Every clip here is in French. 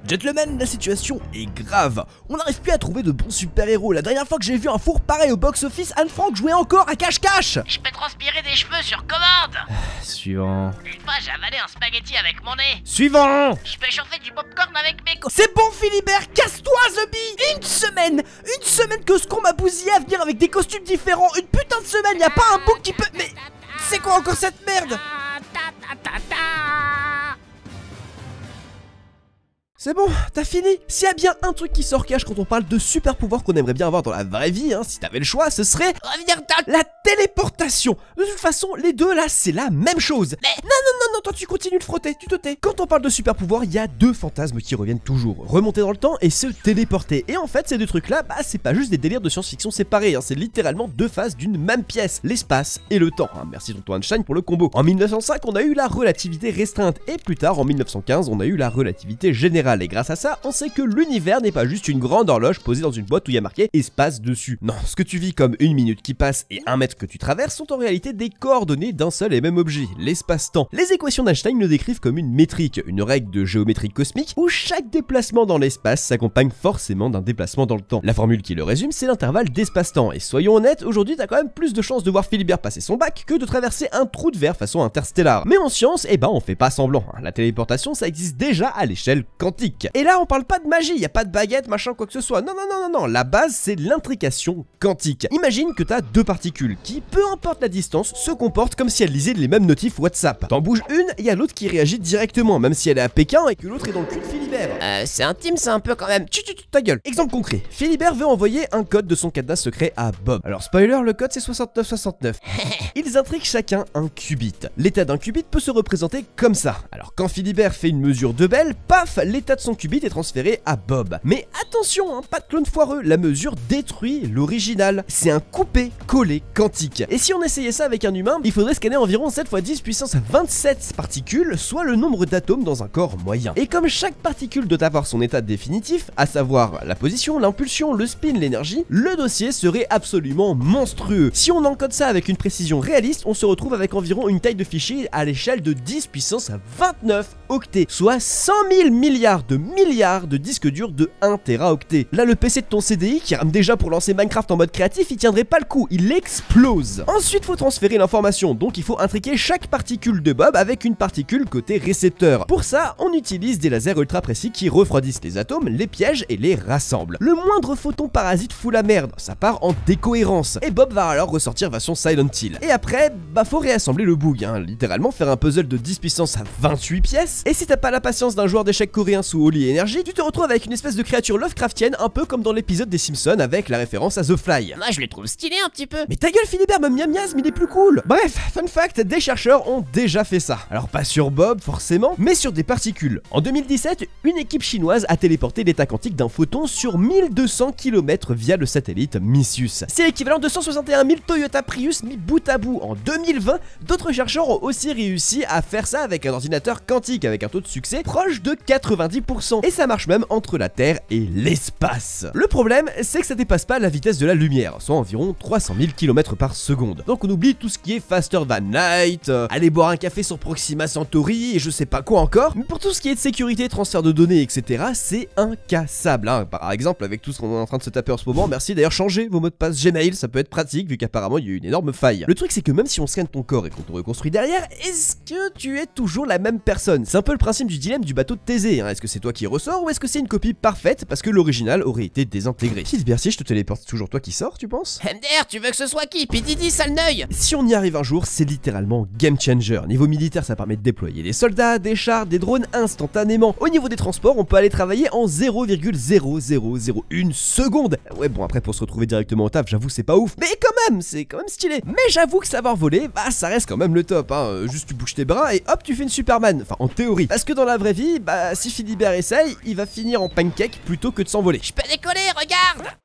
Gentlemen, la situation est grave. On n'arrive plus à trouver de bons super-héros. La dernière fois que j'ai vu un four pareil au box-office, Anne Frank jouait encore à cache-cache. Je peux transpirer des cheveux sur commande. Suivant. Une fois j'ai avalé un spaghetti avec mon nez. Suivant. Je peux chauffer du popcorn avec mes C'est bon Philibert, casse-toi The Bee. Une semaine que ce qu'on m'a bousillé à venir avec des costumes différents. Une putain de semaine, y a pas un bouc qui peut... Mais c'est quoi encore cette merde? C'est bon, t'as fini. S'il y a bien un truc qui sort cash quand on parle de super pouvoirs qu'on aimerait bien avoir dans la vraie vie, si t'avais le choix, ce serait revenir dans la téléportation. De toute façon, les deux là, c'est la même chose. Mais non, toi tu continues de frotter, tu te tais. Quand on parle de super pouvoirs, il y a deux fantasmes qui reviennent toujours. Remonter dans le temps et se téléporter. Et en fait, ces deux trucs là, c'est pas juste des délires de science-fiction séparés, c'est littéralement deux faces d'une même pièce, l'espace et le temps. Merci tonton Einstein pour le combo. En 1905, on a eu la relativité restreinte et plus tard, en 1915, on a eu la relativité générale. Et grâce à ça, on sait que l'univers n'est pas juste une grande horloge posée dans une boîte où il y a marqué espace dessus. Non, ce que tu vis comme une minute qui passe et un mètre que tu traverses sont en réalité des coordonnées d'un seul et même objet, l'espace-temps. Les équations d'Einstein le décrivent comme une métrique, une règle de géométrie cosmique où chaque déplacement dans l'espace s'accompagne forcément d'un déplacement dans le temps. La formule qui le résume, c'est l'intervalle d'espace-temps. Et soyons honnêtes, aujourd'hui t'as quand même plus de chances de voir Philibert passer son bac que de traverser un trou de verre façon interstellare. Mais en science, on fait pas semblant. La téléportation, ça existe déjà à l'échelle quantique. Et là on parle pas de magie, y a pas de baguette, machin, quoi que ce soit. Non, la base c'est l'intrication quantique. Imagine que t'as deux particules qui, peu importe la distance, se comportent comme si elles lisaient les mêmes notifs WhatsApp. T'en bouges une, y a l'autre qui réagit directement, même si elle est à Pékin et que l'autre est dans le cul de Philibert. C'est intime, c'est un peu quand même. Ta gueule. Exemple concret, Philibert veut envoyer un code de son cadenas secret à Bob. Alors spoiler, le code c'est 6969. Ils intriguent chacun un qubit. L'état d'un qubit peut se représenter comme ça. Alors quand Philibert fait une mesure de Bell, paf, l'état de son qubit est transféré à Bob. Mais attention, pas de clone foireux, la mesure détruit l'original. C'est un coupé-collé quantique. Et si on essayait ça avec un humain, il faudrait scanner environ 7 x 10 puissance 27 particules, soit le nombre d'atomes dans un corps moyen. Et comme chaque particule doit avoir son état définitif, à savoir la position, l'impulsion, le spin, l'énergie, le dossier serait absolument monstrueux. Si on encode ça avec une précision réaliste, on se retrouve avec environ une taille de fichier à l'échelle de 10 puissance 29 octets, soit 100 000 milliards de disques durs de 1 téraoctet. Là, le PC de ton CDI qui rame déjà pour lancer Minecraft en mode créatif, il tiendrait pas le coup, il explose. Ensuite, faut transférer l'information, donc il faut intriquer chaque particule de Bob avec une particule côté récepteur. Pour ça, on utilise des lasers ultra précis qui refroidissent les atomes, les piègent et les rassemblent. Le moindre photon parasite fout la merde, ça part en décohérence, et Bob va alors ressortir version Silent Hill. Et après, faut réassembler le boug, littéralement faire un puzzle de 10 puissance 28 pièces, et si t'as pas la patience d'un joueur d'échecs coréen sous Holy Energy, tu te retrouves avec une espèce de créature Lovecraftienne, un peu comme dans l'épisode des Simpsons avec la référence à The Fly. Moi je le trouve stylé un petit peu. Mais ta gueule Philibert, même miam miasme, il est plus cool. Bref, fun fact, des chercheurs ont déjà fait ça. Alors pas sur Bob forcément, mais sur des particules. En 2017, une équipe chinoise a téléporté l'état quantique d'un photon sur 1200 km via le satellite Missus. C'est l'équivalent de 161 000 Toyota Prius mis bout à bout. En 2020, d'autres chercheurs ont aussi réussi à faire ça avec un ordinateur quantique avec un taux de succès proche de 90%. Et ça marche même entre la Terre et l'espace. Le problème, c'est que ça dépasse pas la vitesse de la lumière, soit environ 300 000 km par seconde. Donc on oublie tout ce qui est faster than light, aller boire un café sur Proxima Centauri et je sais pas quoi encore. Mais pour tout ce qui est de sécurité, transfert de données, etc., c'est incassable. Par exemple, avec tout ce qu'on est en train de se taper en ce moment, merci d'ailleurs changer vos mots de passe Gmail, ça peut être pratique vu qu'apparemment il y a eu une énorme faille. Le truc c'est que même si on scanne ton corps et qu'on te reconstruit derrière, est-ce que tu es toujours la même personne? C'est un peu le principe du dilemme du bateau de Thésée. Est-ce que c'est toi qui ressors ou est-ce que c'est une copie parfaite parce que l'original aurait été désintégré? Philibert, si je te téléporte, toujours toi qui sors, tu penses? MDR, tu veux que ce soit qui? Pididi, sale neuil. Si on y arrive un jour, c'est littéralement game changer. Niveau militaire, ça permet de déployer des soldats, des chars, des drones instantanément. Au niveau des transports, on peut aller travailler en 0,0001 seconde. Ouais, bon, après pour se retrouver directement au taf, j'avoue c'est pas ouf, mais quand même, c'est quand même stylé. Mais j'avoue que savoir voler, ça reste quand même le top, juste tu bouges tes bras et hop, tu fais une Superman. Enfin, en théorie. Parce que dans la vraie vie, si Philibert essaye, il va finir en pancake plutôt que de s'envoler. Je peux décoller, regarde.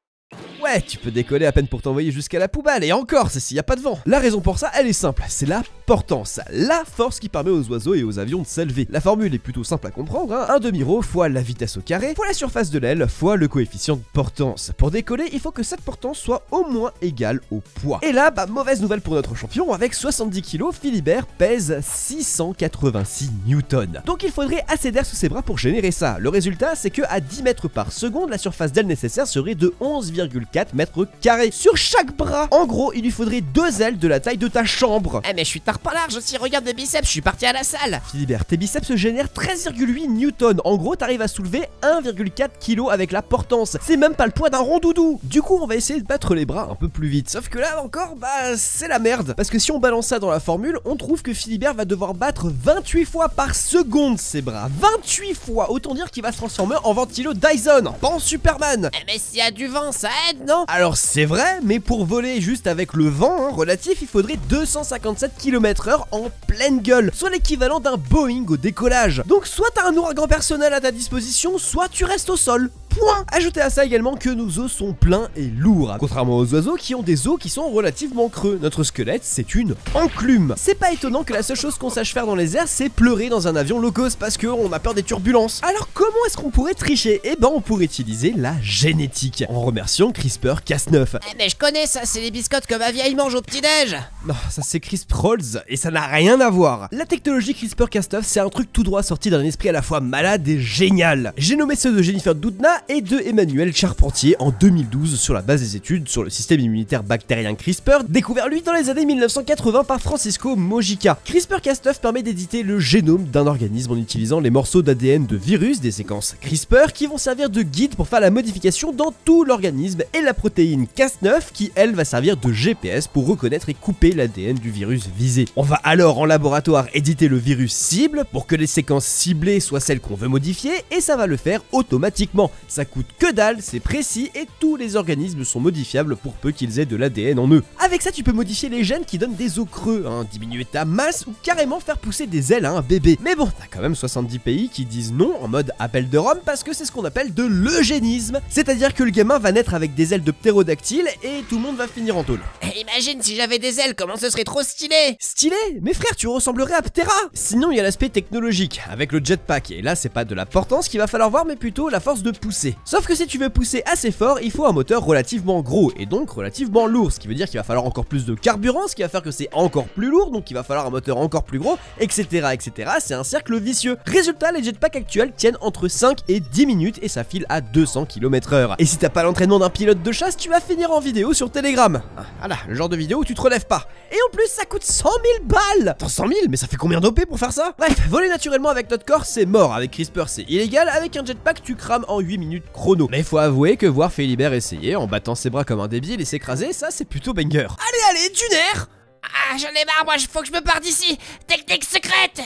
Ouais, tu peux décoller à peine pour t'envoyer jusqu'à la poubelle, et encore, c'est s'il n'y a pas de vent. La raison pour ça, elle est simple, c'est la portance, la force qui permet aux oiseaux et aux avions de s'élever. La formule est plutôt simple à comprendre, hein. Un demi-rho fois la vitesse au carré, fois la surface de l'aile, fois le coefficient de portance. Pour décoller, il faut que cette portance soit au moins égale au poids. Et là, bah mauvaise nouvelle pour notre champion, avec 70 kg, Philibert pèse 686 newtons. Donc il faudrait assez d'air sous ses bras pour générer ça. Le résultat, c'est que à 10 mètres par seconde, la surface d'aile nécessaire serait de 11,4 mètres carrés sur chaque bras. En gros, il lui faudrait 2 ailes de la taille de ta chambre. Eh mais je suis tard pas large aussi, regarde mes biceps, je suis parti à la salle. Philibert, tes biceps génèrent 13,8 newtons. En gros, t'arrives à soulever 1,4 kg avec la portance. C'est même pas le poids d'un rond doudou. Du coup, on va essayer de battre les bras un peu plus vite. Sauf que là encore, bah c'est la merde. Parce que si on balance ça dans la formule, on trouve que Philibert va devoir battre 28 fois par seconde ses bras. 28 fois. Autant dire qu'il va se transformer en ventilo Dyson, pas en Superman. Eh mais s'il y a du vent, ça aide, non? Alors c'est vrai, mais pour voler juste avec le vent relatif, il faudrait 257 km/h en pleine gueule, soit l'équivalent d'un Boeing au décollage. Donc soit t'as un ouragan personnel à ta disposition, soit tu restes au sol. Point. Ajoutez à ça également que nos os sont pleins et lourds, contrairement aux oiseaux qui ont des os qui sont relativement creux. Notre squelette, c'est une enclume. C'est pas étonnant que la seule chose qu'on sache faire dans les airs, c'est pleurer dans un avion low cost parce qu'on a peur des turbulences. Alors comment est-ce qu'on pourrait tricher? Eh ben on pourrait utiliser la génétique, en remerciant CRISPR-Cas9. Eh mais je connais ça, c'est les biscottes que ma vieille mange au petit-déj. Non, ça c'est CRISPR-Rolls et ça n'a rien à voir. La technologie CRISPR-Cas9, c'est un truc tout droit sorti d'un esprit à la fois malade et génial. J'ai nommé ceux de Jennifer Doudna et de Emmanuel Charpentier en 2012 sur la base des études sur le système immunitaire bactérien CRISPR, découvert lui dans les années 1980 par Francisco Mojica. CRISPR-Cas9 permet d'éditer le génome d'un organisme en utilisant les morceaux d'ADN de virus des séquences CRISPR qui vont servir de guide pour faire la modification dans tout l'organisme, et la protéine Cas9 qui elle va servir de GPS pour reconnaître et couper l'ADN du virus visé. On va alors en laboratoire éditer le virus cible pour que les séquences ciblées soient celles qu'on veut modifier, et ça va le faire automatiquement. Ça coûte que dalle, c'est précis et tous les organismes sont modifiables pour peu qu'ils aient de l'ADN en eux. Avec ça, tu peux modifier les gènes qui donnent des os creux, hein, diminuer ta masse ou carrément faire pousser des ailes à un bébé. Mais bon, t'as quand même 70 pays qui disent non en mode appel de Rome parce que c'est ce qu'on appelle de l'eugénisme. C'est-à-dire que le gamin va naître avec des ailes de ptérodactyle et tout le monde va finir en tôle. Imagine si j'avais des ailes, comment ce serait trop stylé. Stylé? Mais frère, tu ressemblerais à Ptera. Sinon, il y a l'aspect technologique, avec le jetpack, et là c'est pas de la portance qu'il va falloir voir, mais plutôt la force de pousser. Sauf que si tu veux pousser assez fort, il faut un moteur relativement gros, et donc relativement lourd, ce qui veut dire qu'il va falloir encore plus de carburant, ce qui va faire que c'est encore plus lourd, donc il va falloir un moteur encore plus gros, etc. etc. C'est un cercle vicieux. Résultat, les jetpacks actuels tiennent entre 5 et 10 minutes, et ça file à 200 km/h. Et si t'as pas l'entraînement d'un pilote de chasse, tu vas finir en vidéo sur Telegram. Voilà, le genre de vidéo où tu te relèves pas. Et en plus, ça coûte 100 000 balles. Attends, 100 000? Mais ça fait combien d'OP pour faire ça? Bref, voler naturellement avec notre corps, c'est mort. Avec CRISPR, c'est illégal. Avec un jetpack, tu crames en 8 minutes chrono. Mais faut avouer que voir Philibert essayer en battant ses bras comme un débile et s'écraser, ça c'est plutôt banger. Allez, du nerf. Ah, j'en ai marre, moi, faut que je me parte d'ici. Technique secrète.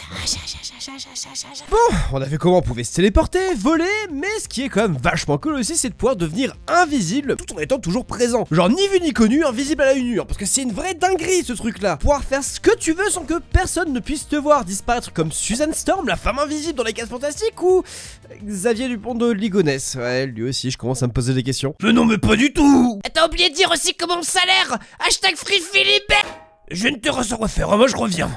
Bon, on a vu comment on pouvait se téléporter, voler, mais ce qui est quand même vachement cool aussi, c'est de pouvoir devenir invisible tout en étant toujours présent. Genre ni vu ni connu, invisible à la une, parce que c'est une vraie dinguerie ce truc-là. Pouvoir faire ce que tu veux sans que personne ne puisse te voir, disparaître comme Susan Storm, la femme invisible dans les 4 Fantastiques, ou Xavier Dupont de Ligonnès. Ouais, lui aussi, je commence à me poser des questions. Mais non, mais pas du tout. T'as oublié de dire aussi comment le salaire. Hashtag Free Philibert. Je ne te ressens refaire, moi je reviens.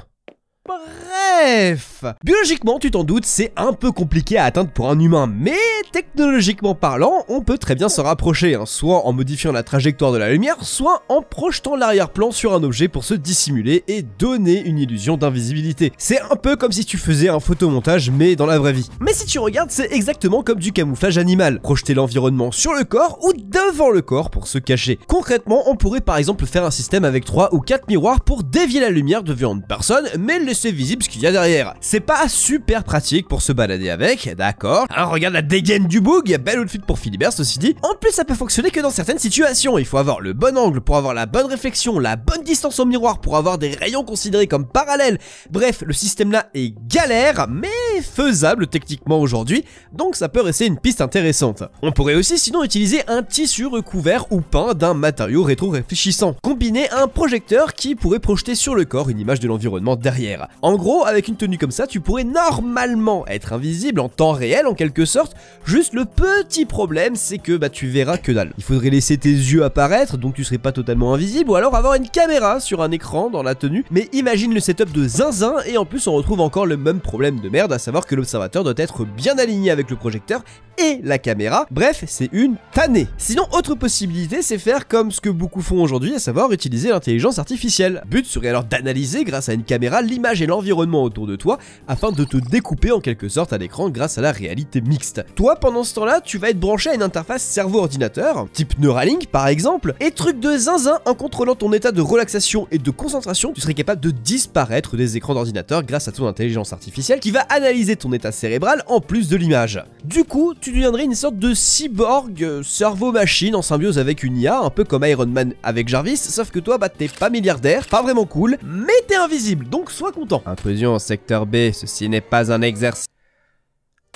Bref, biologiquement, tu t'en doutes, c'est un peu compliqué à atteindre pour un humain, mais technologiquement parlant, on peut très bien s'en rapprocher, hein, soit en modifiant la trajectoire de la lumière, soit en projetant l'arrière-plan sur un objet pour se dissimuler et donner une illusion d'invisibilité. C'est un peu comme si tu faisais un photomontage, mais dans la vraie vie. Mais si tu regardes, c'est exactement comme du camouflage animal, projeter l'environnement sur le corps ou devant le corps pour se cacher. Concrètement, on pourrait par exemple faire un système avec 3 ou 4 miroirs pour dévier la lumière devant une personne, mais laisser visible ce qu'il y a derrière. C'est pas super pratique pour se balader avec, d'accord. Alors regarde la dégaine du boug, belle outfit pour Philibert ceci dit. En plus ça peut fonctionner que dans certaines situations, il faut avoir le bon angle pour avoir la bonne réflexion, la bonne distance au miroir pour avoir des rayons considérés comme parallèles. Bref, le système là est galère, mais faisable techniquement aujourd'hui, donc ça peut rester une piste intéressante. On pourrait aussi sinon utiliser un tissu recouvert ou peint d'un matériau rétro-réfléchissant, combiner un projecteur qui pourrait projeter sur le corps une image de l'environnement derrière. lumière. En gros, avec une tenue comme ça, tu pourrais normalement être invisible en temps réel en quelque sorte, juste le petit problème c'est que tu verras que dalle. Il faudrait laisser tes yeux apparaître, donc tu serais pas totalement invisible, ou alors avoir une caméra sur un écran dans la tenue, mais imagine le setup de zinzin, et en plus on retrouve encore le même problème de merde, à savoir que l'observateur doit être bien aligné avec le projecteur et la caméra. Bref, c'est une tannée. Sinon, autre possibilité, c'est faire comme ce que beaucoup font aujourd'hui, à savoir utiliser l'intelligence artificielle. Le but serait alors d'analyser grâce à une caméra l'image et l'environnement autour de toi, afin de te découper en quelque sorte à l'écran grâce à la réalité mixte. Toi, pendant ce temps-là, tu vas être branché à une interface cerveau-ordinateur, type Neuralink par exemple, et truc de zinzin, en contrôlant ton état de relaxation et de concentration, tu serais capable de disparaître des écrans d'ordinateur grâce à ton intelligence artificielle qui va analyser ton état cérébral en plus de l'image. Du coup, tu deviendrais une sorte de cyborg cerveau-machine en symbiose avec une IA, un peu comme Iron Man avec Jarvis, sauf que toi, t'es pas milliardaire, pas vraiment cool, mais t'es invisible, donc sois content. Intrusion en secteur B, ceci n'est pas un exercice.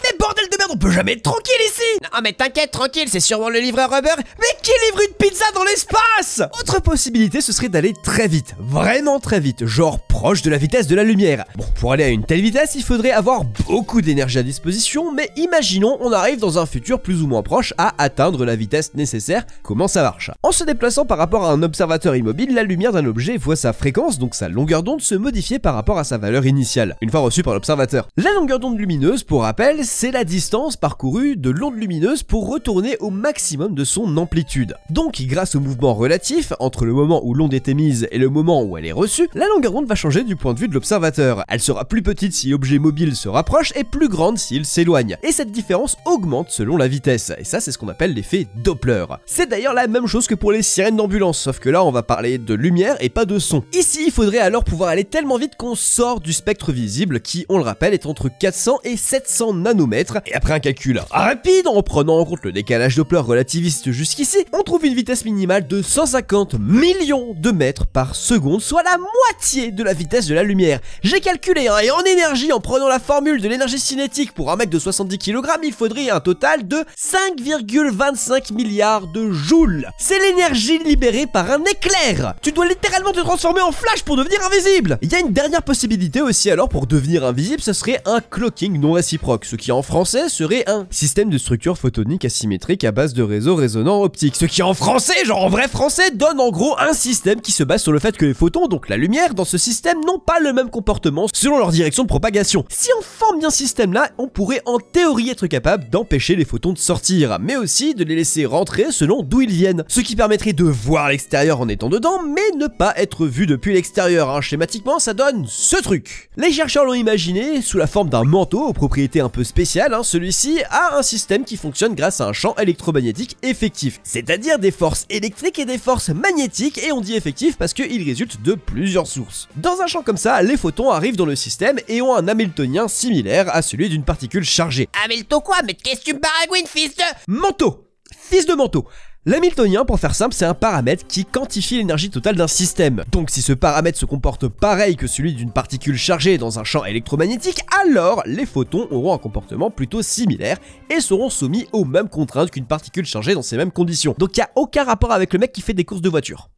Mais bordel de merde, on peut jamais être tranquille ici! Non mais t'inquiète, tranquille, c'est sûrement le livreur Uber. Mais qui livre une pizza dans l'espace? Autre possibilité, ce serait d'aller très vite, vraiment très vite, genre proche de la vitesse de la lumière. Bon, pour aller à une telle vitesse, il faudrait avoir beaucoup d'énergie à disposition, mais imaginons on arrive dans un futur plus ou moins proche à atteindre la vitesse nécessaire. Comment ça marche? En se déplaçant par rapport à un observateur immobile, la lumière d'un objet voit sa fréquence, donc sa longueur d'onde, se modifier par rapport à sa valeur initiale, une fois reçue par l'observateur. La longueur d'onde lumineuse, pour rappel, c'est la distance parcourue de l'onde lumineuse pour retourner au maximum de son amplitude. Donc, grâce au mouvement relatif, entre le moment où l'onde est émise et le moment où elle est reçue, la longueur d'onde va changer du point de vue de l'observateur. Elle sera plus petite si l'objet mobile se rapproche et plus grande s'il s'éloigne. Et cette différence augmente selon la vitesse. Et ça, c'est ce qu'on appelle l'effet Doppler. C'est d'ailleurs la même chose que pour les sirènes d'ambulance, sauf que là, on va parler de lumière et pas de son. Ici, il faudrait alors pouvoir aller tellement vite qu'on sort du spectre visible qui, on le rappelle, est entre 400 et 700 nanomètres. Et après un calcul rapide, en prenant en compte le décalage Doppler relativiste jusqu'ici, on trouve une vitesse minimale de 150 millions de mètres par seconde, soit la moitié de la vitesse de la lumière. J'ai calculé, et en énergie, en prenant la formule de l'énergie cinétique pour un mec de 70 kg, il faudrait un total de 5,25 milliards de joules. C'est l'énergie libérée par un éclair. Tu dois littéralement te transformer en flash pour devenir invisible. Il y a une dernière possibilité aussi alors pour devenir invisible, ce serait un clocking non réciproque, ce qui en français serait un système de structure photonique asymétrique à base de réseaux résonants optiques. Ce qui en français, genre en vrai français, donne en gros un système qui se base sur le fait que les photons, donc la lumière, dans ce système n'ont pas le même comportement selon leur direction de propagation. Si on forme bien ce système là, on pourrait en théorie être capable d'empêcher les photons de sortir, mais aussi de les laisser rentrer selon d'où ils viennent. Ce qui permettrait de voir l'extérieur en étant dedans, mais ne pas être vu depuis l'extérieur. Schématiquement, ça donne ce truc. Les chercheurs l'ont imaginé sous la forme d'un manteau aux propriétés un peu spéciales. Celui-ci a un système qui fonctionne grâce à un champ électromagnétique effectif, c'est-à-dire des forces électriques et des forces magnétiques, et on dit effectif parce qu'il résulte de plusieurs sources. Dans un champ comme ça, les photons arrivent dans le système et ont un hamiltonien similaire à celui d'une particule chargée. Hamilton quoi? Mais qu'est-ce que tu me baragouines, fils de... Manteau! Fils de manteau! L'hamiltonien, pour faire simple, c'est un paramètre qui quantifie l'énergie totale d'un système. Donc si ce paramètre se comporte pareil que celui d'une particule chargée dans un champ électromagnétique, alors les photons auront un comportement plutôt similaire et seront soumis aux mêmes contraintes qu'une particule chargée dans ces mêmes conditions. Donc il n'y a aucun rapport avec le mec qui fait des courses de voiture.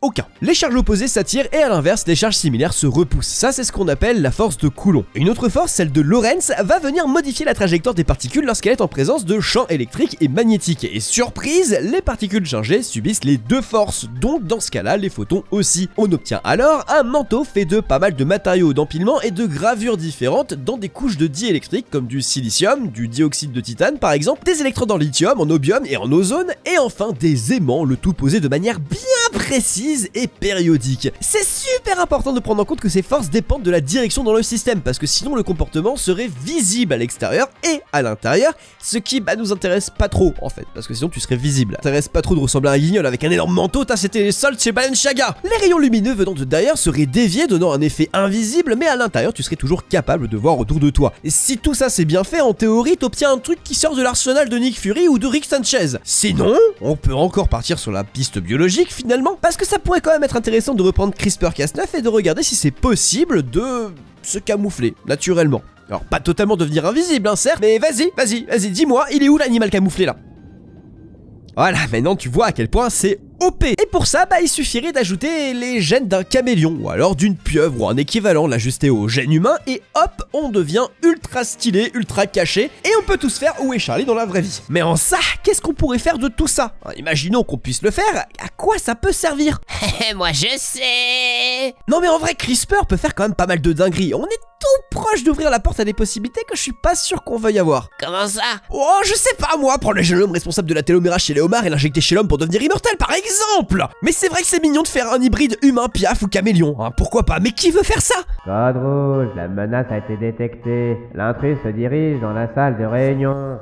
Aucun. Les charges opposées s'attirent et à l'inverse, les charges similaires se repoussent. Ça, c'est ce qu'on appelle la force de Coulomb. Une autre force, celle de Lorentz, va venir modifier la trajectoire des particules lorsqu'elle est en présence de champs électriques et magnétiques. Et surprise, les particules chargées subissent les deux forces, donc dans ce cas-là, les photons aussi. On obtient alors un manteau fait de pas mal de matériaux d'empilement et de gravures différentes dans des couches de diélectriques comme du silicium, du dioxyde de titane par exemple, des électrodes en lithium, en obium et en ozone, et enfin des aimants, le tout posé de manière bien précise et périodique. C'est super important de prendre en compte que ces forces dépendent de la direction dans le système, parce que sinon le comportement serait visible à l'extérieur et à l'intérieur, ce qui nous intéresse pas trop en fait, parce que sinon tu serais visible. Ça t'intéresse pas trop de ressembler à un guignol avec un énorme manteau, c'était les soldes chez Balenciaga. Les rayons lumineux venant de derrière seraient déviés, donnant un effet invisible, mais à l'intérieur tu serais toujours capable de voir autour de toi. Et si tout ça c'est bien fait, en théorie t'obtiens un truc qui sort de l'arsenal de Nick Fury ou de Rick Sanchez. Sinon, on peut encore partir sur la piste biologique finalement, parce que ça pourrait quand même être intéressant de reprendre CRISPR-Cas9 et de regarder si c'est possible de se camoufler naturellement. Alors pas totalement devenir invisible certes, mais vas-y, dis-moi, il est où l'animal camouflé là? Voilà, maintenant tu vois à quel point c'est OP. Et pour ça, bah il suffirait d'ajouter les gènes d'un caméléon ou alors d'une pieuvre ou un équivalent, l'ajuster aux gènes humains et hop, on devient ultra stylé, ultra caché et on peut tous faire Où est Charlie dans la vraie vie. Mais en ça, qu'est-ce qu'on pourrait faire de tout ça? Imaginons qu'on puisse le faire, à quoi ça peut servir? Moi je sais. Non mais en vrai, CRISPR peut faire quand même pas mal de dingueries. On est tout proche d'ouvrir la porte à des possibilités que je suis pas sûr qu'on veuille avoir. Comment ça? Oh, je sais pas moi, prendre le génome responsable de la télomérase chez les homards et l'injecter chez l'homme pour devenir immortel par exemple. Mais c'est vrai que c'est mignon de faire un hybride humain, piaf ou caméléon, hein, pourquoi pas, mais qui veut faire ça? Code rouge, la menace a été détectée. L'intrus se dirige dans la salle de réunion.